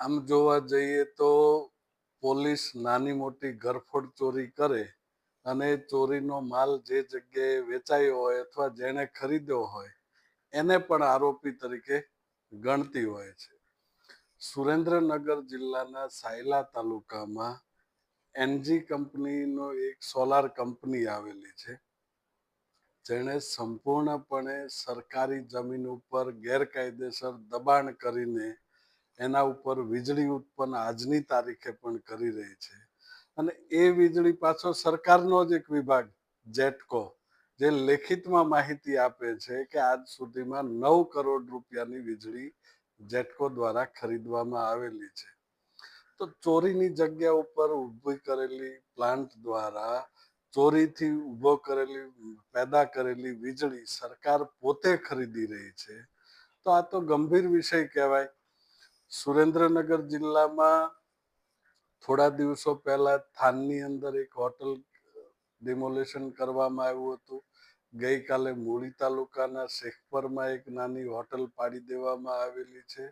આમ જોવા જઈએ તો પોલીસ નાની મોટી ઘરફોડ ચોરી કરે અને ચોરીનો માલ જે જગ્યાએ વેચાયો હોય અથવા જેણે ખરીદ્યો હોય એને પણ આરોપી તરીકે ગણતી હોય છે. સુરેન્દ્રનગર જિલ્લાના સાયલા તાલુકામાં એનજી કંપનીનો એક સોલાર કંપની આવેલી છે, જેણે સંપૂર્ણપણે સરકારી જમીન ઉપર ગેરકાયદેસર દબાણ કરીને એના ઉપર વીજળી ઉત્પન્ન આજની તારીખે પણ કરી રહી છે. અને એ વીજળી પાછો સરકારનો જ એક વિભાગ જેટકો, જે લેખિતમાં માહિતી આપે છે કે આજ સુધીમાં 9 કરોડ રૂપિયાની વીજળી જેટકો દ્વારા ખરીદવામાં આવેલી છે. તો ચોરીની જગ્યા ઉપર ઊભી કરેલી પ્લાન્ટ દ્વારા ચોરીથી ઊભો કરેલી પેદા કરેલી વીજળી સરકાર પોતે ખરીદી રહી છે. તો આ તો ગંભીર વિષય કહેવાય. સુરેન્દ્રનગર જિલ્લામાં થોડા દિવસો પહેલા થાનની અંદર એક હોટલ ડિમોલેશન કરવામાં આવ્યું હતું. ગઈકાલે મૂળી તાલુકાના શેખપરમાં એક નાની હોટલ પાડી દેવામાં આવેલી છે.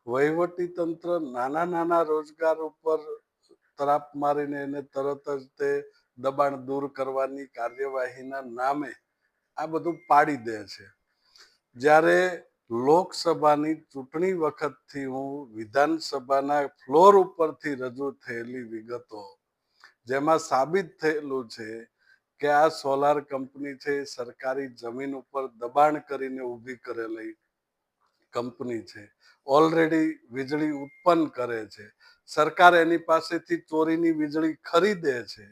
વહીવટી તંત્ર નાના નાના રોજગાર ઉપર તરાપ મારીને એને તરત જ તે દબાણ દૂર કરવાની કાર્યવાહીના નામે આ બધું પાડી દે છે. જ્યારે લોકસભાની ચૂંટણી વખતથી હું વિધાનસભાના ફ્લોર ઉપરથી રજૂ થયેલી વિગતો, જેમાં સાબિત થયેલું છે કે આ સોલાર કંપની છે સરકારી જમીન ઉપર દબાણ કરીને ઊભી કરેલી કંપની છે, ઓલરેડી વીજળી ઉત્પન્ન કરે છે, સરકાર એની પાસેથી ચોરીની વીજળી ખરીદે છે.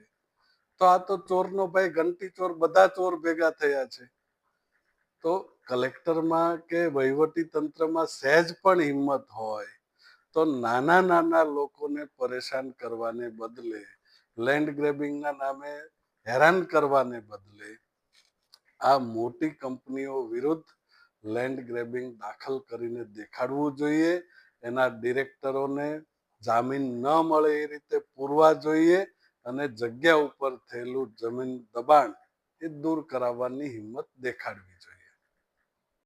તો આ તો ચોરનો ભાઈ ઘંટી ચોર, બધા ચોર ભેગા થયા છે. તો કલેક્ટરમાં કે વહીવટી તંત્રમાં સહેજ પણ હિંમત હોય તો નાના નાના લોકોને પરેશાન કરવાને બદલે, લેન્ડ ગ્રેબિંગના નામે હેરાન કરવાને બદલે આ મોટી કંપનીઓ વિરુદ્ધ લેન્ડ ગ્રેબિંગ દાખલ કરીને દેખાડવું જોઈએ. એના ડિરેક્ટરોને જામીન ન મળે એ રીતે પૂરવા જોઈએ અને જગ્યા ઉપર થયેલું જમીન દબાણ એ દૂર કરાવવાની હિંમત દેખાડવી.